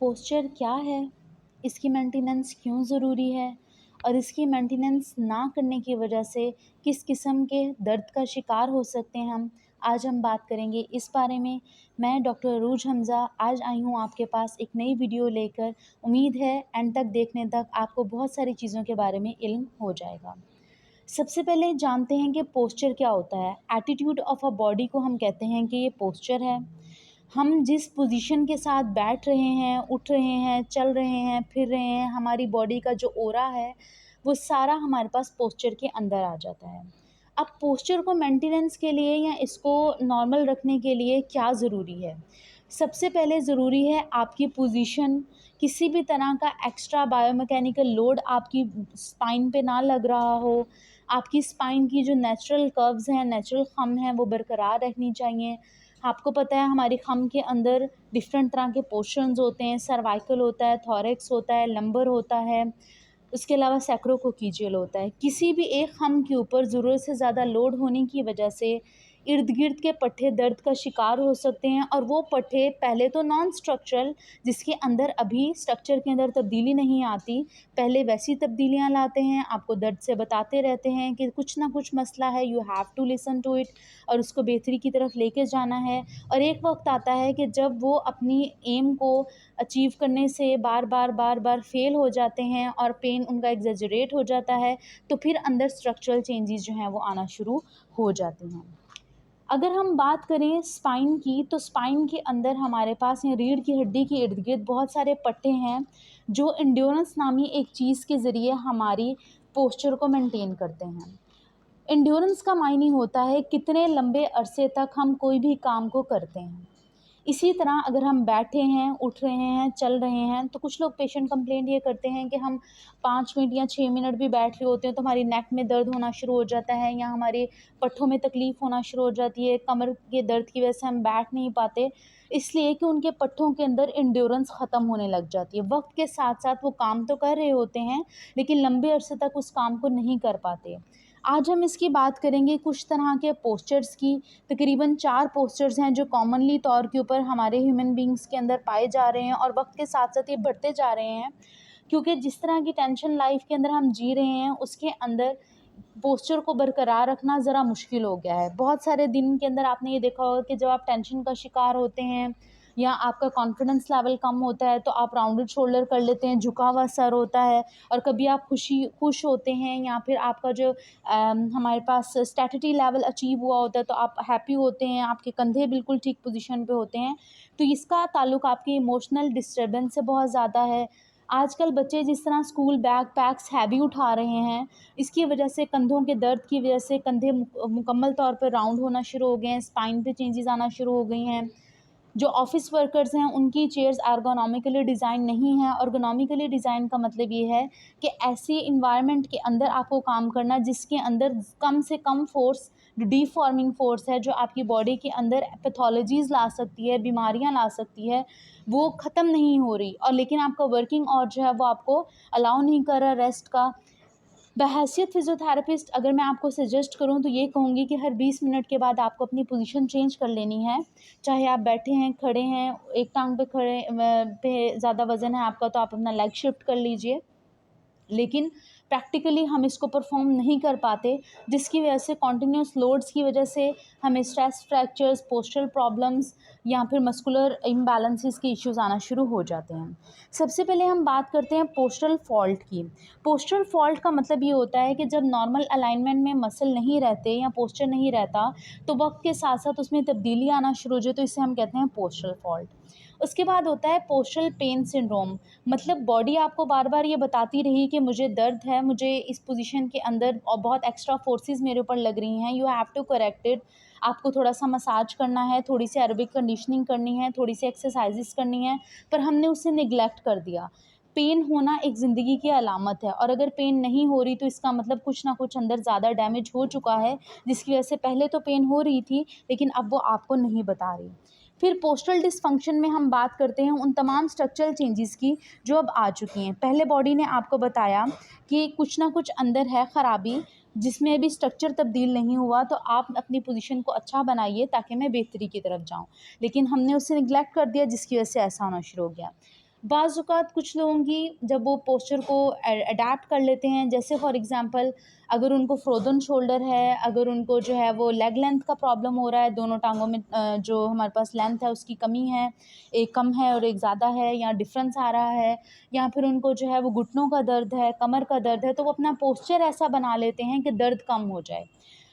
Posture क्या है, इसकी मेंटेनेंस क्यों ज़रूरी है और इसकी मेंटेनेंस ना करने की वजह से किस किस्म के दर्द का शिकार हो सकते हैं हम, आज हम बात करेंगे इस बारे में। मैं डॉक्टर अरूज हमज़ा आज आई हूँ आपके पास एक नई वीडियो लेकर। उम्मीद है एंड तक देखने तक आपको बहुत सारी चीज़ों के बारे में इल्म हो जाएगा। सबसे पहले जानते हैं कि पोस्चर क्या होता है। एटीट्यूड ऑफ अ बॉडी को हम कहते हैं कि ये पोस्चर है। हम जिस पोजीशन के साथ बैठ रहे हैं, उठ रहे हैं, चल रहे हैं, फिर रहे हैं, हमारी बॉडी का जो ऑरा है वो सारा हमारे पास पोस्चर के अंदर आ जाता है। अब पोस्चर को मेंटेनेंस के लिए या इसको नॉर्मल रखने के लिए क्या ज़रूरी है? सबसे पहले ज़रूरी है आपकी पोजीशन। किसी भी तरह का एक्स्ट्रा बायोमैकेनिकल लोड आपकी स्पाइन पे ना लग रहा हो। आपकी स्पाइन की जो नेचुरल कर्व्स हैं, नेचुरल खम हैं, वो बरकरार रखनी चाहिए। आपको पता है हमारी खम के अंदर डिफरेंट तरह के पोर्शंस होते हैं। सर्वाइकल होता है, थॉरेक्स होता है, लंबर होता है, उसके अलावा सैक्रोकोकीजियल होता है। किसी भी एक खम के ऊपर ज़रूरत से ज़्यादा लोड होने की वजह से इर्द गिर्द के पट्टे दर्द का शिकार हो सकते हैं। और वो पट्टे पहले तो नॉन स्ट्रक्चरल, जिसके अंदर अभी स्ट्रक्चर के अंदर तब्दीली नहीं आती, पहले वैसी तब्दीलियाँ लाते हैं, आपको दर्द से बताते रहते हैं कि कुछ ना कुछ मसला है, you have to listen to it, और उसको बेहतरी की तरफ लेके जाना है। और एक वक्त आता है कि जब वो अपनी एम को अचीव करने से बार बार फेल हो जाते हैं और पेन उनका एग्जेजरेट हो जाता है, तो फिर अंदर स्ट्रक्चरल चेंजेस जो हैं वो आना शुरू हो जाते हैं। अगर हम बात करें स्पाइन की, तो स्पाइन के अंदर हमारे पास या रीढ़ की हड्डी के इर्द गिर्द बहुत सारे पट्टे हैं जो एंड्योरेंस नामी एक चीज़ के ज़रिए हमारी पोस्चर को मेंटेन करते हैं। एंड्योरेंस का मायने होता है कितने लंबे अरसे तक हम कोई भी काम को करते हैं। इसी तरह अगर हम बैठे हैं, उठ रहे हैं, चल रहे हैं, तो कुछ लोग पेशेंट कंप्लेंट ये करते हैं कि हम 5 मिनट या 6 मिनट भी बैठ रहे होते हैं तो हमारी नेक में दर्द होना शुरू हो जाता है या हमारे पट्ठों में तकलीफ़ होना शुरू हो जाती है, कमर के दर्द की वजह से हम बैठ नहीं पाते। इसलिए कि उनके पट्ठों के अंदर एंड्योरेंस ख़त्म होने लग जाती है। वक्त के साथ साथ वो काम तो कर रहे होते हैं लेकिन लंबे अरसे तक उस काम को नहीं कर पाते। आज हम इसकी बात करेंगे कुछ तरह के पोस्चर्स की। तकरीबन 4 पोस्चर्स हैं जो कॉमनली तौर के ऊपर हमारे ह्यूमन बींग्स के अंदर पाए जा रहे हैं और वक्त के साथ साथ ये बढ़ते जा रहे हैं, क्योंकि जिस तरह की टेंशन लाइफ के अंदर हम जी रहे हैं उसके अंदर पोस्चर को बरकरार रखना ज़रा मुश्किल हो गया है। बहुत सारे दिन के अंदर आपने ये देखा होगा कि जब आप टेंशन का शिकार होते हैं या आपका कॉन्फिडेंस लेवल कम होता है तो आप राउंडेड शोल्डर कर लेते हैं, झुका हुआ सर होता है। और कभी आप खुश होते हैं या फिर आपका जो हमारे पास स्टैटिटी लेवल अचीव हुआ होता है तो आप हैप्पी होते हैं, आपके कंधे बिल्कुल ठीक पोजीशन पे होते हैं। तो इसका ताल्लुक आपकी इमोशनल डिस्टर्बेंस से बहुत ज़्यादा है। आजकल बच्चे जिस तरह स्कूल बैग पैक्स हैवी उठा रहे हैं, इसकी वजह से कंधों के दर्द की वजह से कंधे मुकम्मल तौर पर राउंड होना शुरू हो गए हैं, स्पाइन पे चेंजेस आना शुरू हो गई हैं। जो ऑफिस वर्कर्स हैं उनकी चेयर्स एर्गोनॉमिकली डिज़ाइन नहीं है। एर्गोनॉमिकली डिज़ाइन का मतलब ये है कि ऐसी इन्वायरमेंट के अंदर आपको काम करना जिसके अंदर कम से कम फोर्स, जो डीफॉर्मिंग फोर्स है, जो आपकी बॉडी के अंदर पैथोलॉजीज़ ला सकती है, बीमारियां ला सकती है, वो ख़त्म नहीं हो रही। और लेकिन आपका वर्किंग और जो है वो आपको अलाउ नहीं कर रहा रेस्ट का। बहैसियत फ़िज़ियोथेरेपिस्ट अगर मैं आपको सजेस्ट करूँ तो ये कहूँगी कि हर 20 मिनट के बाद आपको अपनी पोजीशन चेंज कर लेनी है। चाहे आप बैठे हैं, खड़े हैं, एक टाँग पे खड़े पे ज़्यादा वज़न है आपका तो आप अपना लेग शिफ्ट कर लीजिए। लेकिन प्रैक्टिकली हम इसको परफॉर्म नहीं कर पाते, जिसकी वजह से कॉन्टिन्यूस लोड्स की वजह से हमें स्ट्रेस फ्रैक्चर्स, पोस्चरल प्रॉब्लम्स या फिर मस्कुलर इम्बैलेंसेस के इश्यूज आना शुरू हो जाते हैं। सबसे पहले हम बात करते हैं पोस्चरल फॉल्ट की। पोस्चरल फॉल्ट का मतलब ये होता है कि जब नॉर्मल अलाइनमेंट में मसल नहीं रहते या पोस्चर नहीं रहता तो वक्त के साथ साथ उसमें तब्दीली आना शुरू हो जाए, तो इसे हम कहते हैं पोस्चरल फॉल्ट। उसके बाद होता है पोस्चरल पेन सिंड्रोम। मतलब बॉडी आपको बार बार ये बताती रही कि मुझे दर्द है, मुझे इस पोजीशन के अंदर और बहुत एक्स्ट्रा फोर्सेस मेरे ऊपर लग रही हैं, you have to correct it. आपको थोड़ा सा मसाज करना है, थोड़ी सी एरोबिक कंडीशनिंग करनी है, थोड़ी सी एक्सरसाइजेस करनी है, पर हमने उसे निगलेक्ट कर दिया। पेन होना एक ज़िंदगी की अलामत है और अगर पेन नहीं हो रही तो इसका मतलब कुछ ना कुछ अंदर ज़्यादा डैमेज हो चुका है, जिसकी वजह से पहले तो पेन हो रही थी लेकिन अब वो आपको नहीं बता रही। फिर पोस्टल डिसफंक्शन में हम बात करते हैं उन तमाम स्ट्रक्चरल चेंजेस की जो अब आ चुकी हैं। पहले बॉडी ने आपको बताया कि कुछ ना कुछ अंदर है ख़राबी, जिसमें अभी स्ट्रक्चर तब्दील नहीं हुआ, तो आप अपनी पोजीशन को अच्छा बनाइए ताकि मैं बेहतरी की तरफ जाऊं। लेकिन हमने उसे निगलेक्ट कर दिया जिसकी वजह से ऐसा होना शुरू हो गया। बाज़-औक़ात कुछ लोगों की जब वो पोस्चर को अडैप्ट कर लेते हैं, जैसे फॉर एग्ज़ाम्पल अगर उनको फ्रोज़न शोल्डर है, अगर उनको जो है वो लेग लेंथ का प्रॉब्लम हो रहा है, दोनों टाँगों में जो हमारे पास लेंथ है उसकी कमी है, एक कम है और एक ज़्यादा है या डिफ़रेंस आ रहा है, या फिर उनको जो है वो घुटनों का दर्द है, कमर का दर्द है, तो वो अपना पोस्चर ऐसा बना लेते हैं कि दर्द कम हो जाए।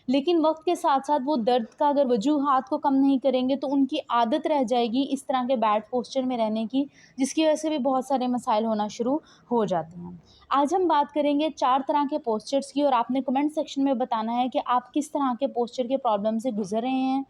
लेकिन वक़्त के साथ-साथ वो दर्द का अगर वजूहात को कम नहीं करेंगे तो उनकी आदत रह जाएगी इस तरह के बैड पोस्चर में रहने की, जिसकी वजह से भी बहुत सारे मसाइल होना शुरू हो जाते हैं। आज हम बात करेंगे 4 तरह के पोस्चर्स की, और आपने कमेंट सेक्शन में बताना है कि आप किस तरह के पोस्चर के प्रॉब्लम से गुज़र रहे हैं,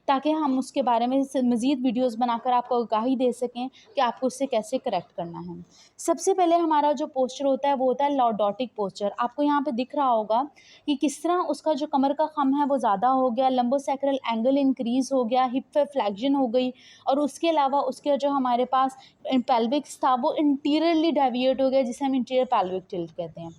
ताकि हम उसके बारे में मज़ीद वीडियोज़ बनाकर आपको आगाही दे सकें कि आपको उससे कैसे करेक्ट करना है। सबसे पहले हमारा जो पोस्चर होता है वो होता है लॉर्डोटिक पोस्चर। आपको यहाँ पे दिख रहा होगा कि किस तरह उसका जो कमर का खम है वो ज़्यादा हो गया, लंबोसैक्रल एंगल इंक्रीज़ हो गया, हिप फ्लेक्शन हो गई, और उसके अलावा उसके जो हमारे पास पेल्विक्स था वो इंटीरियरली डेविएट हो गया, जिसे हम इंटीरियर पेल्विक टिल्ट कहते हैं।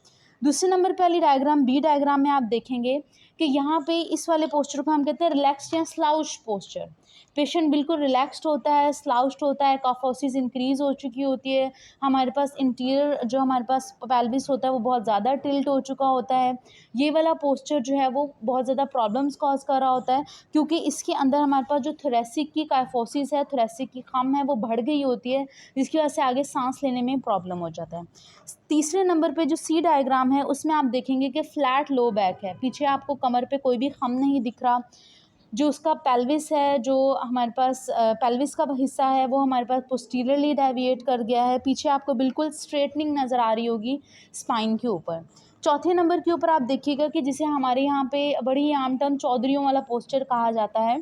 दूसरे नंबर पे वाली डायग्राम बी डायग्राम में आप देखेंगे कि यहाँ पे इस वाले पोस्चर को हम कहते हैं रिलैक्स्ड या स्लाउच्ड पोस्चर। पेशेंट बिल्कुल रिलैक्स्ड होता है, स्लाउच्ड होता है, कॉफोसिस इंक्रीज़ हो चुकी होती है, हमारे पास इंटीरियर जो हमारे पास पेल्विस होता है वो बहुत ज़्यादा टिल्ट हो चुका होता है। ये वाला पोस्चर जो है वो बहुत ज़्यादा प्रॉब्लम्स कॉज़ कर रहा होता है, क्योंकि इसके अंदर हमारे पास जो थोरैसिक की काइफोसिस है, थोरैसिक की खम है वो बढ़ गई होती है, जिसकी वजह से आगे सांस लेने में प्रॉब्लम हो जाता है। तीसरे नंबर पे जो सी डायग्राम है उसमें आप देखेंगे कि फ्लैट लो बैक है, पीछे आपको कमर पे कोई भी खम नहीं दिख रहा, जो उसका पेल्विस है, जो हमारे पास पेल्विस का हिस्सा है वो हमारे पास पोस्टीरियरली डेविएट कर गया है, पीछे आपको बिल्कुल स्ट्रेटनिंग नज़र आ रही होगी स्पाइन के ऊपर। चौथे नंबर के ऊपर आप देखिएगा कि जिसे हमारे यहाँ पे बड़ी ही आम टर्म चौधरियों वाला पोस्चर कहा जाता है,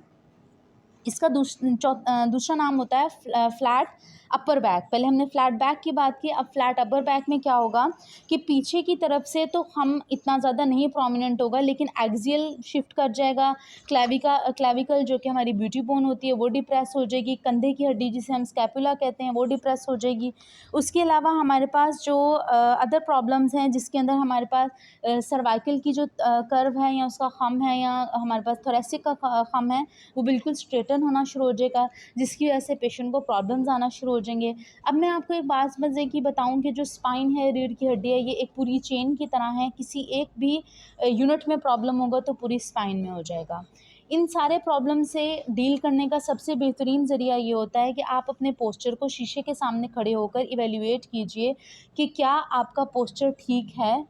इसका दूसरा नाम होता है फ्लैट अपर बैक। पहले हमने फ्लैट बैक की बात की, अब फ्लैट अपर बैक में क्या होगा कि पीछे की तरफ से तो हम इतना ज़्यादा नहीं प्रोमिनेंट होगा, लेकिन एक्सियल शिफ्ट कर जाएगा, क्लेविकल जो कि हमारी ब्यूटी बोन होती है वो डिप्रेस हो जाएगी, कंधे की हड्डी जिसे हम स्कैपुला कहते हैं वो डिप्रेस हो जाएगी। उसके अलावा हमारे पास जो अदर प्रॉब्लम्स हैं, जिसके अंदर हमारे पास सर्वाइकल की जो कर्व है या उसका खम है, या हमारे पास थोरैसिक का खम है, वो बिल्कुल स्ट्रेटन होना शुरू हो जाएगा, जिसकी वजह से पेशेंट को प्रॉब्लम्स आना शुरू हो जाएंगे। अब मैं आपको एक बात मज़े की बताऊं कि जो स्पाइन है, रीढ़ की हड्डी है, ये एक पूरी चेन की तरह है, किसी एक भी यूनिट में प्रॉब्लम होगा तो पूरी स्पाइन में हो जाएगा। इन सारे प्रॉब्लम से डील करने का सबसे बेहतरीन ज़रिया ये होता है कि आप अपने पोस्चर को शीशे के सामने खड़े होकर इवेल्युएट कीजिए कि क्या आपका पोस्चर ठीक है,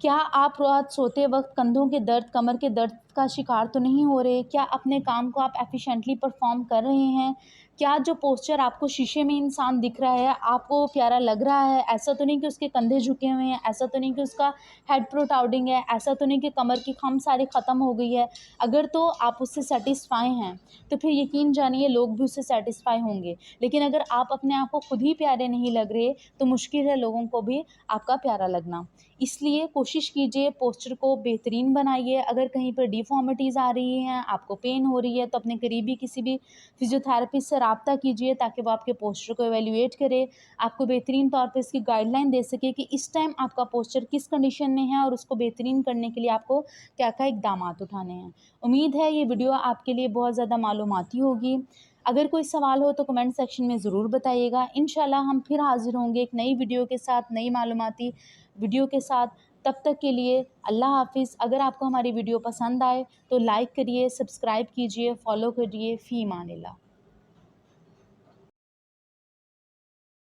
क्या आप रात सोते वक़्त कंधों के दर्द, कमर के दर्द का शिकार तो नहीं हो रहे? क्या अपने काम को आप एफ़िशिएंटली परफ़ॉर्म कर रहे हैं? क्या जो पोस्चर आपको शीशे में इंसान दिख रहा है, आपको प्यारा लग रहा है? ऐसा तो नहीं कि उसके कंधे झुके हुए हैं, ऐसा तो नहीं कि उसका हेड प्रोट्रूडिंग है, ऐसा तो नहीं कि कमर की खम सारी ख़त्म हो गई है। अगर तो आप उससे सैटिस्फ़ाई हैं, तो फिर यकीन जानिए लोग भी उससे सैटिस्फ़ाई होंगे। लेकिन अगर आप अपने आप को खुद ही प्यारे नहीं लग रहे, तो मुश्किल है लोगों को भी आपका प्यारा लगना। इसलिए कोशिश कीजिए पोस्चर को बेहतरीन बनाइए। अगर कहीं पर डिफ़ॉर्मिटीज़ आ रही हैं, आपको पेन हो रही है, तो अपने करीबी किसी भी फिज़ियोथेरेपिस्ट से राब्ता कीजिए, ताकि वो आपके पोस्चर को इवैल्यूएट करे, आपको बेहतरीन तौर पे इसकी गाइडलाइन दे सके कि इस टाइम आपका पोस्चर किस कंडीशन में है और उसको बेहतरीन करने के लिए आपको क्या-क्या इक़दामात उठाने हैं। उम्मीद है ये वीडियो आपके लिए बहुत ज़्यादा मालूमाती होगी। अगर कोई सवाल हो तो कमेंट सेक्शन में ज़रूर बताइएगा। इंशाल्लाह हम फिर हाज़िर होंगे एक नई वीडियो के साथ, नई मालूमाती वीडियो के साथ। तब तक के लिए अल्लाह हाफ़िज़। अगर आपको हमारी वीडियो पसंद आए तो लाइक करिए, सब्सक्राइब कीजिए, फ़ॉलो करिए। फ़ी अमानिल्लाह।